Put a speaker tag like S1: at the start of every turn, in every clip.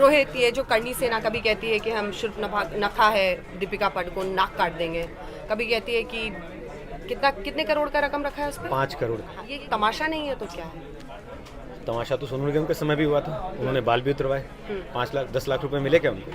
S1: रोहित, ये जो करणी सेना कभी कहती है कि हम शुल्क नखा है दीपिका पादुकोण नाक काट देंगे, कभी कहती है कि कितने करोड़ का रकम रखा है उस पर?
S2: 5 करोड़।
S1: ये तमाशा नहीं है तो क्या है?
S2: तमाशा तो सोनू निगम के समय भी हुआ था, उन्होंने बाल भी उतरवाए। 5 लाख 10 लाख रुपए मिले क्या उनको?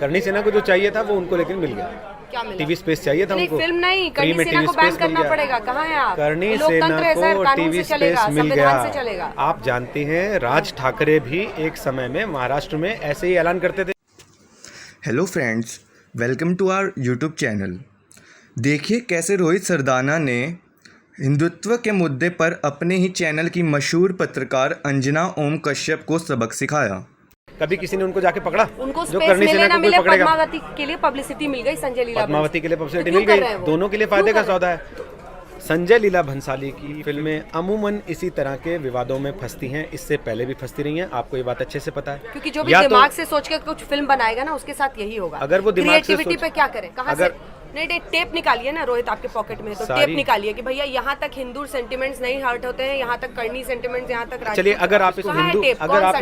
S2: करणी सेना को जो चाहिए था वो उनको लेकिन मिल गया।
S1: क्या मिला?
S2: टीवी स्पेस चाहिए था उनको।
S1: फिल्म नहीं, करणी सेना को बैन करना पड़ेगा। कहाँ है आप?
S2: करणी सेना को टीवी स्पेस मिल गया। आप जानते हैं राज ठाकरे भी एक समय में महाराष्ट्र में ऐसे ही ऐलान करते थे।
S3: Hello friends, welcome to our YouTube channel. देखिए कैसे रोहित सरदाना ने हिंदुत्व के मुद्दे पर अपने ही चैनल की मशहूर पत्रकार अंजना ओम कश्यप को सबक सिखाया।
S2: कभी किसी ने उनको जाके पकड़ा?
S1: उनको स्पेस मिले ना मिले, पद्मावती के लिए पब्लिसिटी मिल गई, संजय लीला
S2: पद्मावती के लिए पब्लिसिटी मिल गई, दोनों के लिए फायदे का सौदा है। संजय लीला भंसाली की फिल्में अमूमन इसी तरह के विवादों में फंसती हैं, इससे पहले भी फंसती रही हैं, आपको ये बात अच्छे से पता है।
S1: क्योंकि जो भी दिमाग से सोच के कुछ फिल्म बनाएगा ना, उसके साथ यही होगा।
S2: अगर वो दिमाग से
S1: क्रिएटिविटी पे क्या करे, कहाँ से? नहीं, टेप निकालिए ना रोहित, आपके पॉकेट में तो टेप निकालिए कि भैया यहाँ तक हिंदू सेंटिमेंट्स नहीं हर्ट होते हैं, यहाँ तक करनी सेंटिमेंट्स, यहाँ तक।
S2: चलिए, अगर आप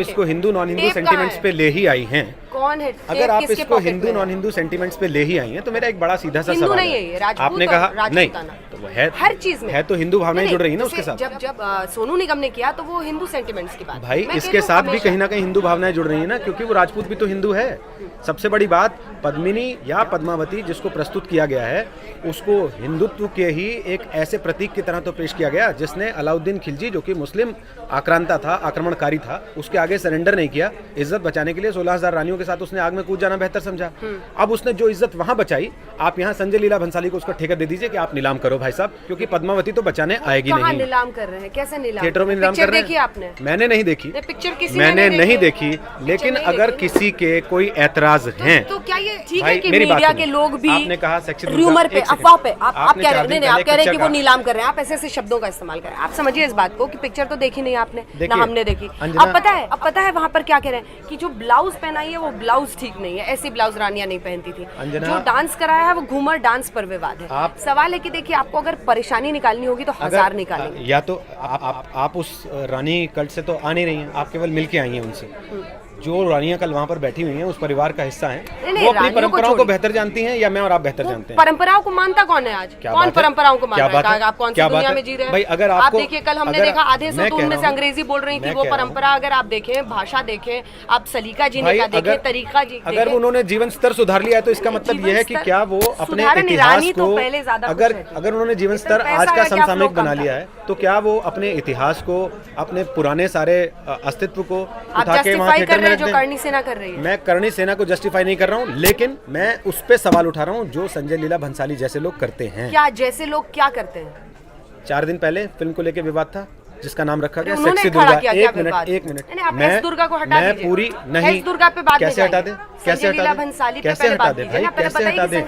S2: इसको हिंदू नॉन हिंदू सेंटिमेंट्स पे ले ही आई हैं,
S1: कौन है?
S2: अगर आप इसको हिंदू नॉन हिंदू सेंटिमेंट्स पे ले ही आई हैं, तो मेरा एक बड़ा सीधा सा सवाल है। आपने कहा नहीं, तो वो है
S1: हर चीज में
S2: है, तो हिंदू भावनाएं जुड़ रही है ना उसके साथ।
S1: जब सोनू निगम ने किया तो वो हिंदू सेंटिमेंट्स की बात,
S2: भाई इसके साथ भी कहीं ना कहीं हिंदू भावनाएं जुड़ रही है ना, क्योंकि वो राजपूत भी तो हिंदू है। सबसे बड़ी बात, पद्मिनी या पद्मावती जिसको प्रस्तुत किया गया है, उसको हिंदुत्व के ही एक ऐसे प्रतीक की तरह तो पेश किया गया जिसने अलाउद्दीन खिलजी, जो कि मुस्लिम आक्रांता था, आक्रमणकारी था, उसके आगे सरेंडर नहीं किया। इज्जत बचाने के लिए 16,000 रानियों के साथ उसने आग में कूद जाना बेहतर समझा। अब उसने जो इज्जत वहां बचाई, आप यहाँ संजय लीला भंसाली को उसका ठेका दे दीजिए कि आप नीलाम करो भाई साहब, क्योंकि पद्मावती तो बचाने आएगी नहीं।
S1: नीलाम कर रहे हैं? कैसे नीलाम?
S2: थिएटरों में नीलाम कर रहे हैं।
S1: आपने?
S2: मैंने नहीं देखी
S1: पिक्चर, किसी
S2: मैंने नहीं देखी, लेकिन अगर किसी के कोई एतराज हैं
S1: तो क्या ये ठीक है कि मीडिया के लोग भी
S2: आपने कहा
S1: रूमर पे, अफवाह पे आप कह रहे हैं, आप कह रहे हैं कि वो नीलाम कर रहे हैं, आप ऐसे ऐसे शब्दों का इस्तेमाल कर रहे हैं। आप समझिए इस बात को कि पिक्चर तो देखी नहीं आपने, ना हमने देखी। अब पता है वहाँ पर क्या कह रहे हैं कि जो ब्लाउज पहनाई है वो ब्लाउज ठीक नहीं है, ऐसी ब्लाउज रानियां नहीं पहनती थी। जो डांस कराया है वो घूमर डांस पर विवाद है। सवाल है कि देखिए, आपको अगर परेशानी निकालनी होगी तो 1000 निकालेंगे।
S2: या तो आप उस रानी कल्ट से तो आ नहीं रही हैं, आप केवल मिल के आई हैं उनसे। जो रानियां कल वहाँ पर बैठी हुई हैं उस परिवार का हिस्सा हैं, वो अपनी परंपराओं को बेहतर जानती हैं, या मैं और आप बेहतर जानते हैं?
S1: परंपराओं को मानता कौन है आज? कौन परंपराओं को मान रहा है? आप कौन सी दुनिया में जी रहे हैं भाई? अगर आप देखिए, कल हमने देखा आधे से तो उनमें से अंग्रेजी बोल रही थी। वो परंपरा अगर आप देखें, भाषा देखें, आप सलीका जीने का देखें, तरीका जी,
S2: अगर उन्होंने जीवन स्तर सुधार लिया है तो इसका मतलब ये है कि क्या वो अपने इतिहास को, अगर उन्होंने जीवन स्तर आज का समसामयिक बना लिया है, तो क्या वो अपने इतिहास को, अपने पुराने सारे अस्तित्व को उठा के वहाँ थिएटर में रख दें?
S1: करणी सेना कर रही है।
S2: मैं करणी सेना को जस्टिफाई नहीं कर रहा हूँ, लेकिन मैं उस पे सवाल उठा रहा हूँ जो संजय लीला भंसाली जैसे लोग करते हैं।
S1: क्या जैसे लोग क्या करते हैं?
S2: 4 दिन पहले फिल्म को लेकर विवाद था, जिसका नाम रखा गया सेक्सी दुर्गा। एक मिनट, मैं
S1: दुर्गा को हटा दीजिए।
S2: पूरी नहीं, दुर्गा पे बात
S1: कैसे हटा
S2: दे?
S1: कैसे हटा दे? कैसे हटा दे भाई? कैसे हटा दे?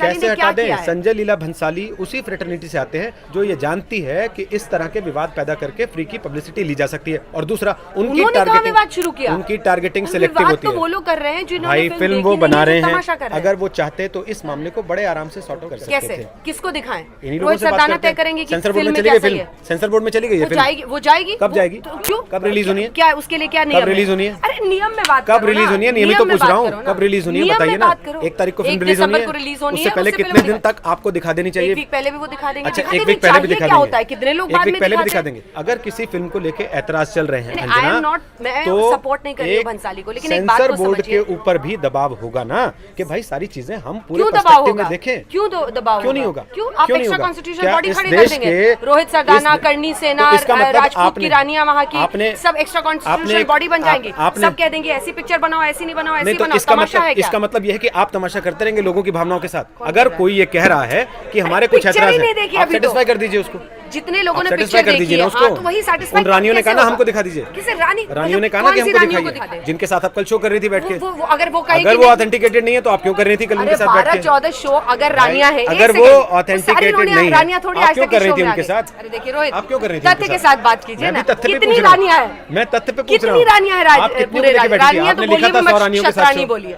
S2: कैसे हटा दे? संजय लीला भंसाली उसी फ्रेटर्निटी से आते हैं जो ये जानती है कि इस तरह के विवाद पैदा करके फ्री की पब्लिसिटी ली जा सकती है। और दूसरा, उनकी टारगेटिंग सिलेक्टिव होती है।
S1: वो लोग कर रहे हैं जिन्होंने
S2: भाई फिल्म वो बना रहे हैं, अगर वो चाहते तो इस मामले को बड़े आराम से सॉर्ट आउट कर सकते थे।
S1: किसको दिखाएं?
S2: इन्हीं लोगों से बात करते हैं। सेंसर बोर्ड में चली गई फिल्म, सेंसर बोर्ड में चली गई है फिल्म।
S1: वो जाएगी?
S2: कब जाएगी?
S1: क्यों?
S2: कब रिलीज होनी है?
S1: क्या उसके लिए क्या नियम?
S2: कब रिलीज होनी है?
S1: अरे नियम में बात
S2: कब रिलीज होनी है? नियम ही तो पूछ रहा हूँ, कब रिलीज होनी है बताइए ना। 1 तारीख को फिल्म रिलीज होनी है, उससे पहले कितने दिन तक आपको दिखा देनी चाहिए?
S1: 1 वीक पहले भी वो दिखा देंगे।
S2: अच्छा, 1 वीक पहले भी दिखा देंगे।
S1: कितने लोग बाद में
S2: पहले भी दिखा देंगे। अगर किसी फिल्म को लेके ऐतराज चल रहे हैं अंजना,
S1: तो सपोर्ट नहीं कर रही हूं भंसाली को, लेकिन एक बात
S2: सेंसर
S1: को
S2: बोर्ड के ऊपर भी दबाव होगा ना कि भाई सारी चीजें हम पूरे पर्सपेक्टिव में देखें।
S1: क्यों दबाव?
S2: क्यों नहीं होगा?
S1: क्यों आप एक्स्ट्रा कॉन्स्टिट्यूशनल बॉडी खड़ी कर देंगे? रोहित सरदाना, करणी सेना, राजपूत की रानियां वहां की सब एक्स्ट्रा कॉन्स्टिट्यूशनल बॉडी बन जाएंगे। सब कह देंगे ऐसी पिक्चर बनाओ, ऐसी नहीं बनाओ, ऐसी बनाओ। तमाशा है क्या?
S2: इसका मतलब यह है कि आप तमाशा करते रहेंगे लोगों की भावनाओं के साथ। अगर कोई ये कह रहा है कि हमारे कुछ ऐतराज है, आप सेटिस्फाई कर दीजिए उसको।
S1: जितने लोगों ने पिक्चर देखी है, हाँ, तो वही सेटिस्फाई।
S2: उन रानियों ने कहा ना हमको दिखा दीजिए।
S1: किसे
S2: रानियों ने कहा ना कि हमको दिखाइए, जिनके साथ आप कल शो कर रही थी बैठ के।
S1: अगर वो
S2: ऑथेंटिकेटेड नहीं है तो आप क्यों कर रही थी कल उनके साथ बैठ के?
S1: 12-14 शो अगर रानियां है,
S2: अगर वो ऑथेंटिकेटेड नहीं है, आप क्यों कर रही थी उनके साथ?
S1: अरे देखिए रोहित,
S2: आप क्यों कर रही थी?
S1: तथ्य के साथ बात कीजिए ना।
S2: कितनी
S1: रानियां है?
S2: मैं तत्व पे पूछ रहा हूँ।
S1: कितनी रानियां है? पूरे रानियां तो बोलिए, मैं शतरानी बोलिए।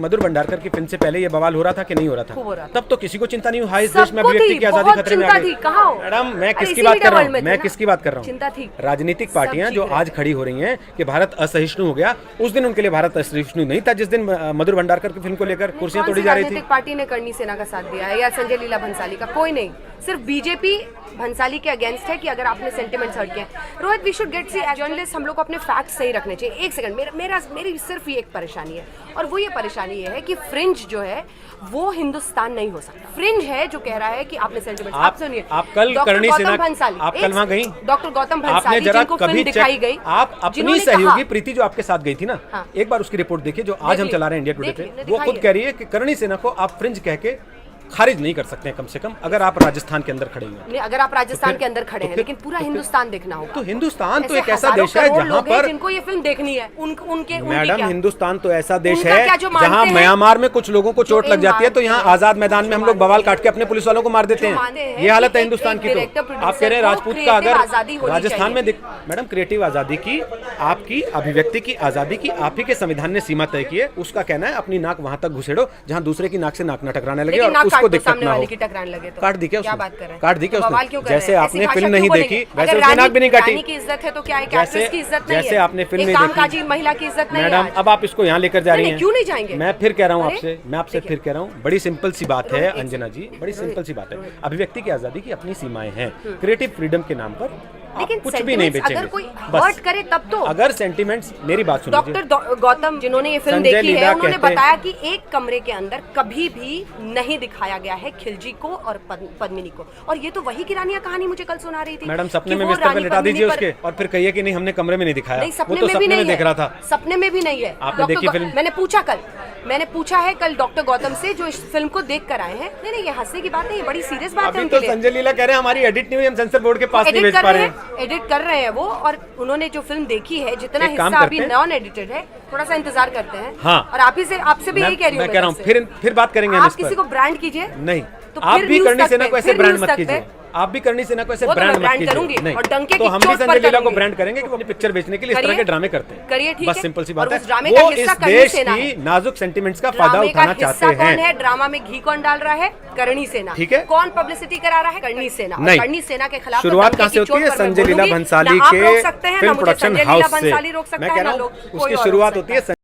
S2: मधुर भंडारकर की फिल्म से पहले ये बवाल हो रहा था कि नहीं हो रहा
S1: खूब हो
S2: था?
S1: रहा था।
S2: तब तो किसी को चिंता नहीं हुई, हाँ इस देश में
S1: सबको
S2: अभिव्यक्ति
S1: थी,
S2: की आजादी
S1: बहुत
S2: खतरे में आ
S1: चिंता
S2: गई।
S1: थी, कहाँ हो?
S2: मैडम मैं
S1: अरे
S2: किसकी
S1: इसीलिए
S2: बात कर रहा
S1: डबल
S2: हूँ,
S1: में
S2: मैं
S1: थे ना।
S2: किसकी बात कर रहा हूँ?
S1: चिंता थी।
S2: राजनीतिक पार्टियां
S1: सब
S2: जो
S1: ठीक है।
S2: आज खड़ी हो रही हैं कि भारत असहिष्णु हो गया, उस दिन उनके लिए भारत असहिष्णु नहीं था जिस दिन मधुर भंडारकर की फिल्म को लेकर कुर्सियां
S1: कौन
S2: तोड़ी
S1: सी
S2: जा रही थी।
S1: राजनीतिक पार्टी ने करनी सेना का साथ दिया है या संजय लीला भंसाली का? कोई नहीं। सिर्फ बीजेपी भंसाली के अगेंस्ट है कि अगर आपने सेंटिमेंट्स हर्ट किए। Rohit, we should get see journalist, हम लोग को अपने फैक्ट्स सही रखने चाहिए। एक सेकंड, मेरी सिर्फ ये एक परेशानी है, और वो ये परेशानी ये है कि फ्रिंज जो है वो हिंदुस्तान नहीं हो सकता। फ्रिंज है जो कह रहा है कि आपने सेंटिमेंट्स, आप सुनिए,
S2: आप कल करणी सेना, आप कल वहां गई,
S1: डॉक्टर गौतम भंसाली जिनको फिल्म दिखाई गई,
S2: आप अपनी सहयोगी प्रीति जो आपके साथ गई थी ना, एक बार उसकी रिपोर्ट देखिए जो आज हम चला रहे हैं इंडिया टुडे पे, वो खुद कह रही है कि करणी सेना को आप फ्रिंज कह के खारिज नहीं कर सकते हैं, कम से कम अगर आप राजस्थान के अंदर खड़े हैं।
S1: अगर आप राजस्थान के अंदर खड़े हैं, लेकिन पूरा हिंदुस्तान देखना होगा।
S2: तो हिंदुस्तान तो एक ऐसा देश है जहाँ पर
S1: जिनको ये फिल्म देखनी है, उनके
S2: मैडम, हिंदुस्तान तो ऐसा देश है जहाँ म्यांमार में कुछ लोगों को चोट लग जाती है तो यहाँ आजाद मैदान में हम लोग बवाल काट के अपने पुलिस वालों को मार देते हैं। ये हालत है हिंदुस्तान की। तो आप कह रहे हैं राजपूत का अगर राजस्थान में, मैडम क्रिएटिव आजादी की, आपकी अभिव्यक्ति की आजादी की आप ही के संविधान ने सीमा तय की है। उसका कहना है अपनी नाक वहां तक घुसेड़ो जहाँ दूसरे की नाक से नाक न टकराने लगे और उसको दिक्कत ना हो।
S1: टकराने लगे तो
S2: काट दी क्या?
S1: क्या बात कर रहे हैं?
S2: काट दी क्या उसने? जैसे आपने फिल्म
S1: क्यों
S2: नहीं
S1: बोलेंगे?
S2: देखी वैसे
S1: अगर
S2: उसने नाक भी नहीं काटी।
S1: रानी की इज्जत है तो क्या है कि एक्ट्रेस की इज्जत नहीं है?
S2: जैसे आपने फिल्म नहीं
S1: कामकाजी महिला की इज्जत नहीं है।
S2: मैडम, अब आप इसको यहाँ लेकर जा रही हैं।
S1: क्यों नहीं जाएंगे?
S2: मैं फिर कह रहा हूँ आपसे, मैं आपसे फिर कह रहा हूँ, बड़ी सिंपल सी बात है अंजना जी, बड़ी सिंपल सी बात है। अभिव्यक्ति की आजादी की अपनी सीमाएं हैं, क्रिएटिव फ्रीडम के नाम पर
S1: लेकिन
S2: कुछ भी नहीं बेचेंगे।
S1: अगर कोई हर्ट करे तब तो,
S2: अगर सेंटिमेंट्स, मेरी बात सुनिए,
S1: डॉक्टर गौतम जिन्होंने ये फिल्म देखी है, उन्होंने बताया कि एक कमरे के अंदर कभी भी नहीं दिखाया गया है खिलजी को और पद्मिनी को। और ये तो वही किरानिया कहानी मुझे कल सुना रही थी।
S2: मैडम, सपने में बिस्तर पे लिटा दीजिए उसके और फिर कहिए कि नहीं हमने कमरे में नहीं दिखाया।
S1: नहीं, सपने
S2: वो तो
S1: में भी नहीं
S2: देख रहा था।
S1: सपने में भी नहीं है।
S2: आपने देखी फिल्म?
S1: मैंने पूछा है कल डॉक्टर गौतम से जो इस फिल्म को देख कर आए हैं। नहीं, ये हंसने की बात नहीं, ये बड़ी सीरियस बात है।
S2: अभी तो संजय लीला कह रहे हैं हमारी एडिट नहीं हुई, हम सेंसर बोर्ड के पास नहीं भेज पा रहे हैं।
S1: एडिट कर रहे हैं वो, और उन्होंने जो फिल्म देखी है, जितना हिस्सा अभी नॉन एडिटेड है, थोड़ा सा इंतजार करते हैं।
S2: हाँ,
S1: और आपसे भी यही कह रही हूँ,
S2: मैं कह रहा हूँ फिर बात करेंगे।
S1: आप किसी को ब्रांड कीजिए
S2: नहीं,
S1: तो
S2: आप भी करणी सेना को ऐसे ब्रांड मत कीजिए।
S1: आप भी करनी सेना को ऐसे ब्रांड मत कीजिए।
S2: नहीं,
S1: और डंके
S2: तो
S1: की
S2: हम भी
S1: चोट पर
S2: संजय लीला को
S1: करूंगी।
S2: ब्रांड करेंगे कि वो अपनी पिक्चर बेचने के लिए इस तरह के ड्रामे करते हैं।
S1: करिए, ठीक
S2: बस
S1: है।
S2: सिंपल सी
S1: और
S2: बात
S1: उस
S2: है।
S1: ड्रामे का
S2: वो
S1: हिस्सा
S2: इस
S1: करणी
S2: देश
S1: सेना
S2: की
S1: है।
S2: नाजुक सेंटिमेंट्स का फायदा
S1: ड्रामे का
S2: उठाना
S1: हिस्सा
S2: चाहते
S1: कौन है?
S2: हैं।
S1: ड्रामा में घी कौन डाल रहा है? करणी सेना।
S2: ठीक है।
S1: कौन पब्लिसिटी करा रहा है? करणी सेना।
S2: नहीं,
S1: करणी सेना के खिलाफ
S2: शुरुआत कहाँ से होती है? संजय लीला भंसाली के फिल्म प्रोडक्शन हाउस से। मैं कह रहा हूँ उसकी शुरुआत होती है